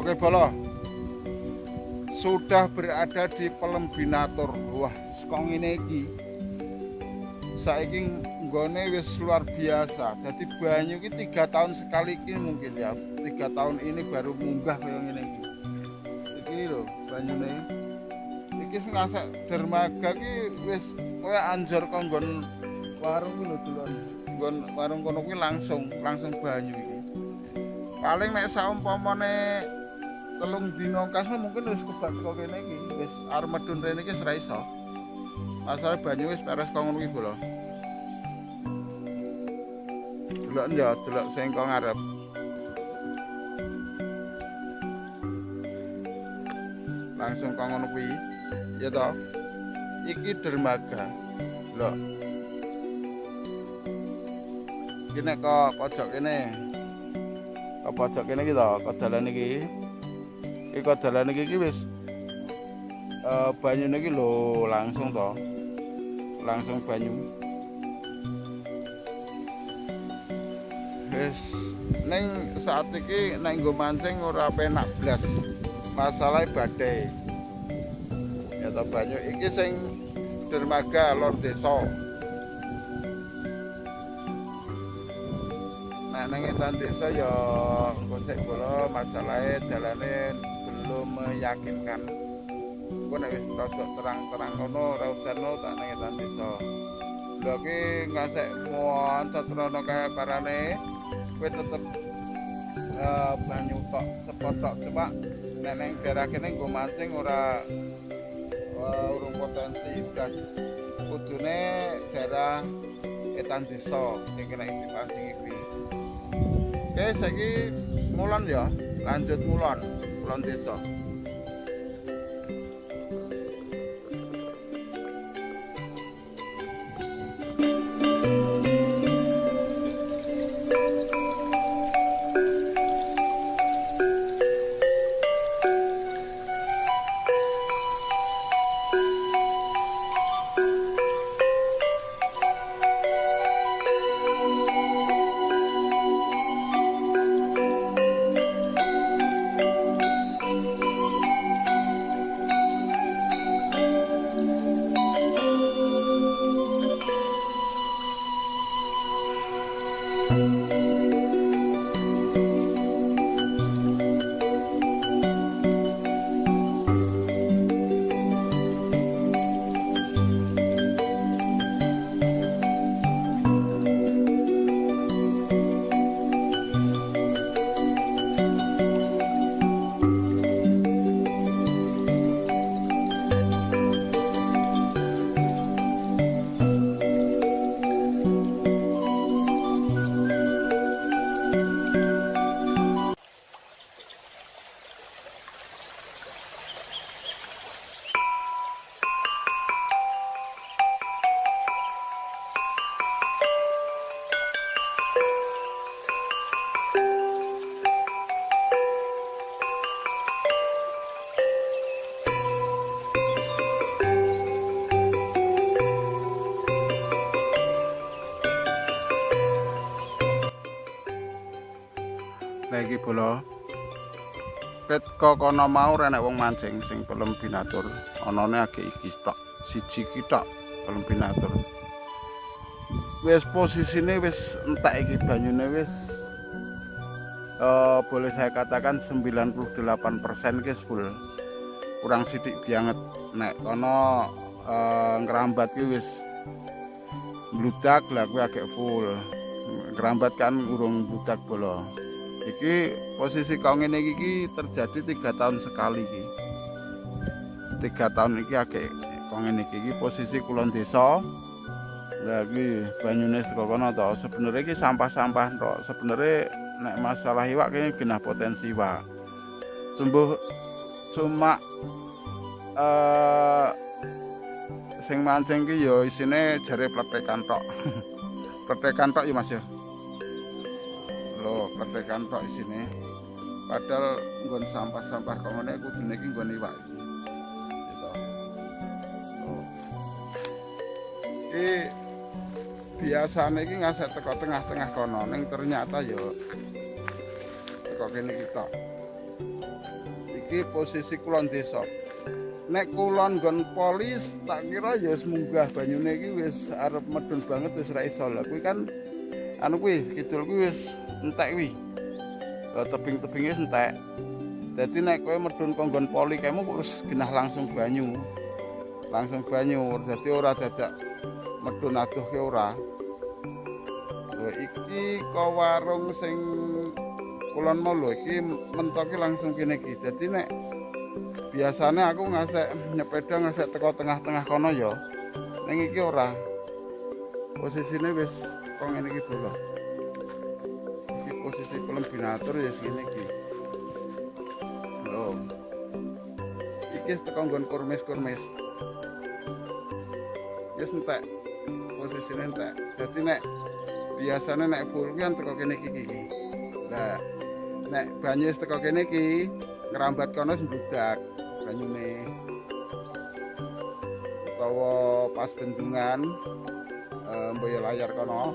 Oke Bolo, sudah berada di Pelembinatur. Wah, sekong ini iki saiki nggone wis luar biasa. Jadi banyu iki 3 tahun sekali iki mungkin ya. 3 tahun ini baru munggah kaya ngene iki. Iki lho banyune. Iki sing ngasak dermaga iki wis kaya anjor kok nggon warung iki lho delon. Nggon warung kono kuwi langsung banyu iki. Paling nek saumpamane 3 dina kasno mungkin wis kebak kok kene iki. Wis arep medun rene iki wis ora iso. Masalah banyu wis beres kok ngono iki lho. Delok ya, delok sing kok ngarep. Langsung kok ngono kuwi. Ya toh. Iki dermaga. Lho. Iki nek kok pojok kene. Kok pojok kene iki to, kok dalan iki. Iki kok dalan iki wis banyune iki lho langsung to. Langsung banyu. Wis ning saat iki nek nggo mancing ora penak blas. Masalah badai. Ya to banyu iki sing dermaga lor desa. Nah nang etan desa ya konsep bola masalahe dalane belum meyakinkan. Engko nek wis rada terang-terang ngono ora udan tak nang etan desa. Lha iki ngasek muon satrono kaya parane kowe tetep banyu tok sepot tok cuma nek nang daerah kene nggo mancing ora urung potensi blas. Kudune daerah etan desa sing kena dipancing iki. Oke, saiki mulon ya, lanjut mulon desa. Lah iki bola. Ket kok kono mau renek wong mancing sing Pelembinatur. Anane agek iki tok, siji iki tok Pelembinatur. Wis posisine wis entek iki banyune wis boleh saya katakan 98% ki full. Kurang sithik banget nek kono ngrambat ki wis mbludak lah kuwi agek full. Ngrambat kan urung mbludak bola. Iki posisi kau ngene iki terjadi 3 tahun sekali iki. 3 tahun iki akeh kau ngene iki posisi kulon desa. Lah iki banyune saka kono to. Sebenarnya iki sampah-sampah tok. Sebenarnya nek masalah iwak kene genah potensi iwak. Cuma sing mancing ki ya isine jare pletekan tok. Pletekan tok ya Mas ya. Lho, pletekan tok isine. Padahal nggon sampah-sampah kok ngene kudune iki nggon iwak iki. Gitu. Oh. Iki biasane iki ngasek teko tengah-tengah kono ning ternyata ya teko kene iki tok. iki posisi kulon desa. Nek kulon nggon polis tak kira ya wis munggah banyune iki wis arep medun banget wis ra iso. Lah kuwi kan anu kuwi kidul kuwi wis entek kuwi. Tebing-tebinge wis entek. Dadi nek kowe medun konggon poli kemu harus genah langsung banyu. Dadi ora dadak medun adohke ora. Lho iki ka warung sing kulon mau lho iki mentoke langsung kene iki. Dadi nek biasane aku ngasek nyepeda ngasek teko tengah-tengah kono ya. Ning iki ora. Posisine wis kok ngene iki bolo. Iki posisi kombinator ya ngene iki. Lho. Iki teko nggon kurmis-kurmis. Wis entek. Posisine entek. Dadi nek biasane nek full kuwi teko kene iki. Lah nek banyu teko kene iki ngrambat kono sembludak banyune. Utawa pas bendungan mboyo layar kono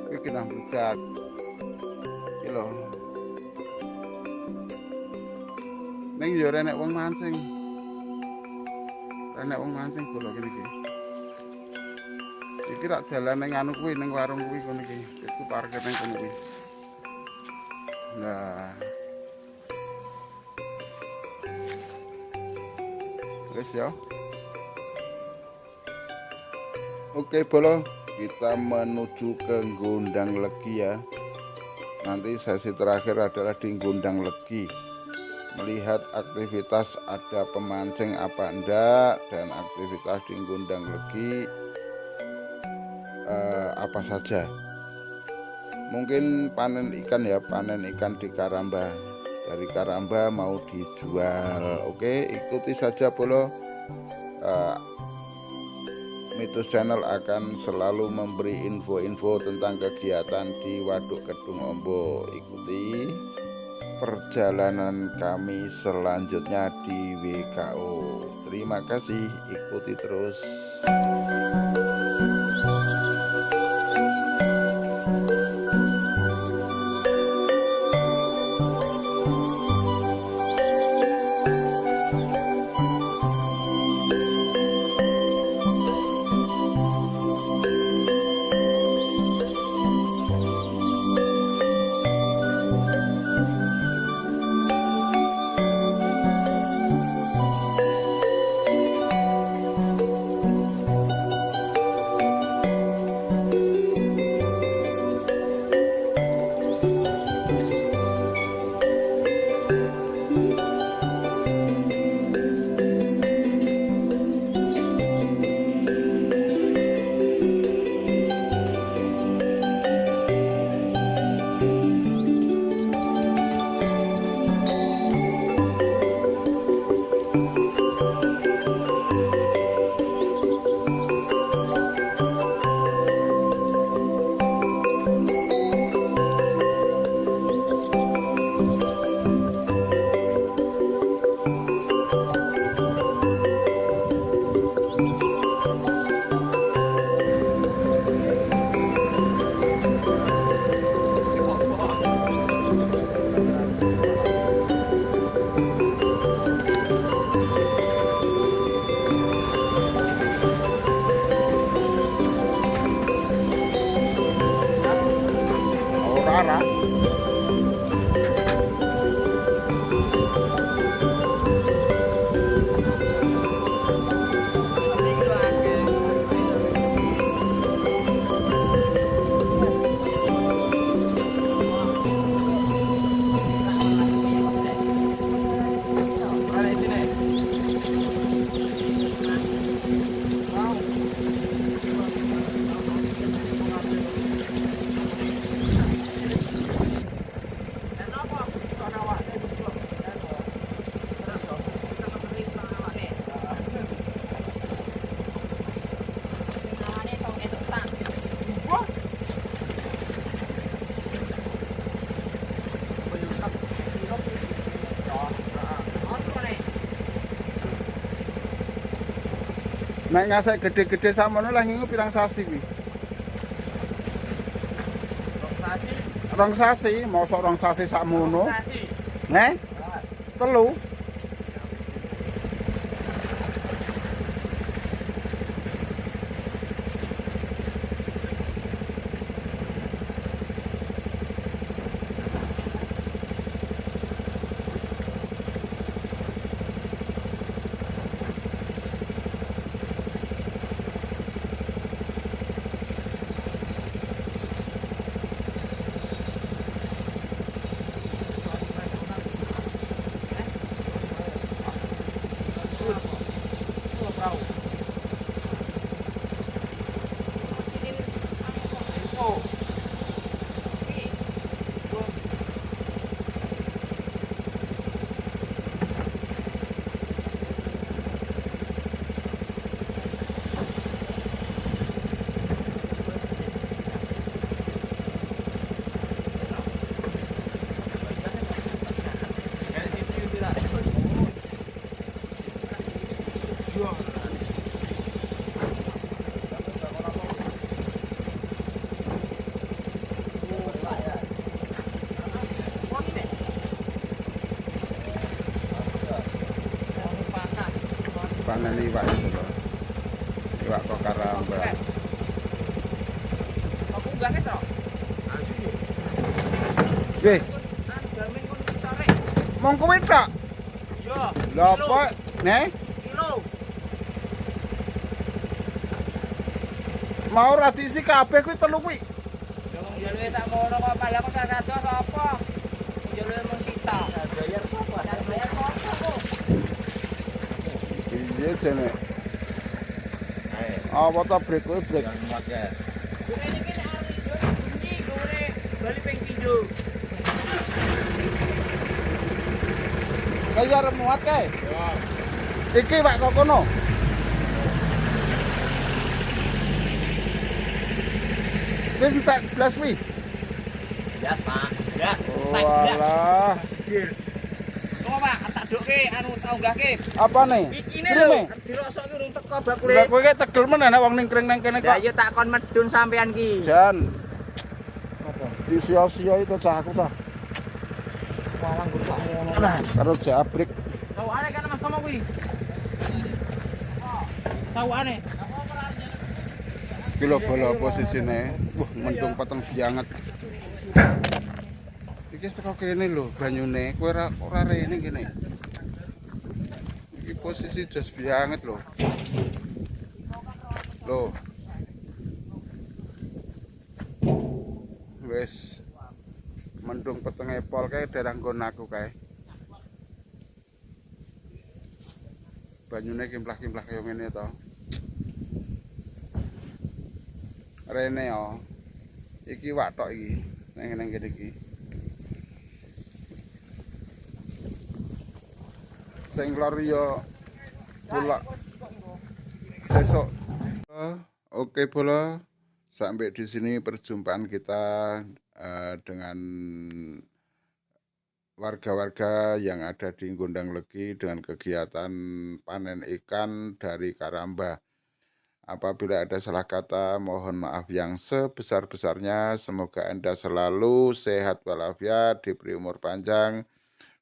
kuwi kena mbludak. Iki lho. Ning yo nek wong mancing. Nek wong mancing bola kene iki. Iki rak dalan ning anu kuwi ning warung kuwi kono iki. Iku parkir ning kono kuwi. Nah. Wes ya. Oke, Bolo, kita menuju ke Gondang Legi ya. Nanti sesi terakhir adalah di Gondang Legi. Melihat aktivitas ada pemancing apa enggak dan aktivitas di Gondang Legi apa saja. Mungkin panen ikan ya, panen ikan di Karamba. Dari Karamba mau dijual. Oke, ikuti saja Bolo. Mitos Channel akan selalu memberi info-info tentang kegiatan di Waduk Kedung Ombo. Ikuti perjalanan kami selanjutnya di WKO. Terima kasih, ikuti terus. Ora. Nek ngasek gede-gede samono lah ngingu pirang sasi kuwi? Rong sasi, mosok rong sasi sakmono. Neh? Telu. panen iwak itu loh. Iwak kok karamba. Aku enggak ketok. Wih, Jamin kono ditarik. mong kuwi tok. Iya. Lha apa? Nih, Kilo. mau ra diisi kabeh kuwi telu kuwi. Ya wong jalure sak ngono kok malah kok ora rada apa. Jalure mung kita. Bayar apa? Bayar apa kok? Iya jane. Apa ta brek kuwi brek. Ini iki nek arep ijo bunyi gore bali ping 3. Kaya arep muat kae. Iki Pak kok kono. Wis entek blas wi. Yes, Pak. Yes. Walah. Kok Pak, tak dokke anu tak unggahke. Apane? Iki ne lho, dirosok ki urung teko bakule. Lah kowe ki tegel men nek wong ning kring nang kene Lah kok. iya tak kon medun sampean ki. Jan. Apa? Di sia-sia itu cah aku ta. Walang gur tak ngono. Karo jabrik. Tawane kan Mas sama kuwi. Tawane. Ki lho bola posisine. Wah, mendung peteng banget. Iki teko kene lho banyune. Kowe ora rene kene. Iki posisi jos banget lho. Loh. Wis mendung petenge pol kae daerah nggon aku kae. Banyune kimplah-kimplah kaya ngene to. Rene yo. Iki wak tok iki. Nang kene iki. Sing lor yo pulak sesuk. Oke bola, sampai di sini perjumpaan kita dengan warga-warga yang ada di Gondang Legi dengan kegiatan panen ikan dari karamba. Apabila ada salah kata, mohon maaf yang sebesar-besarnya. Semoga Anda selalu sehat walafiat, diberi umur panjang,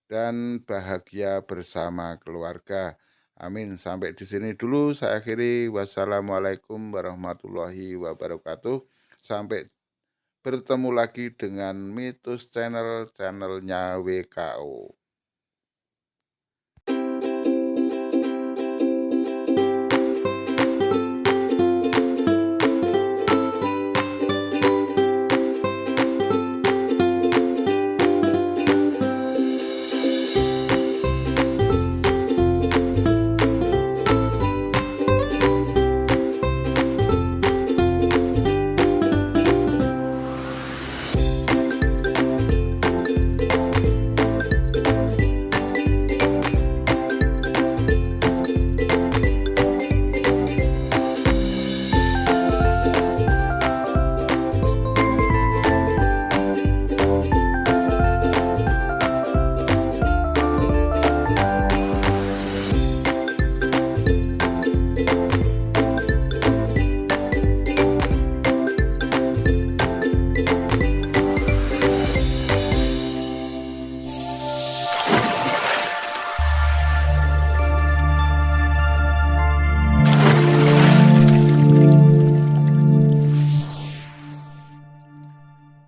dan bahagia bersama keluarga. Amin. Sampai di sini dulu saya akhiri. Wassalamualaikum warahmatullahi wabarakatuh. Sampai bertemu lagi dengan Mitos Channel, channelnya WKO.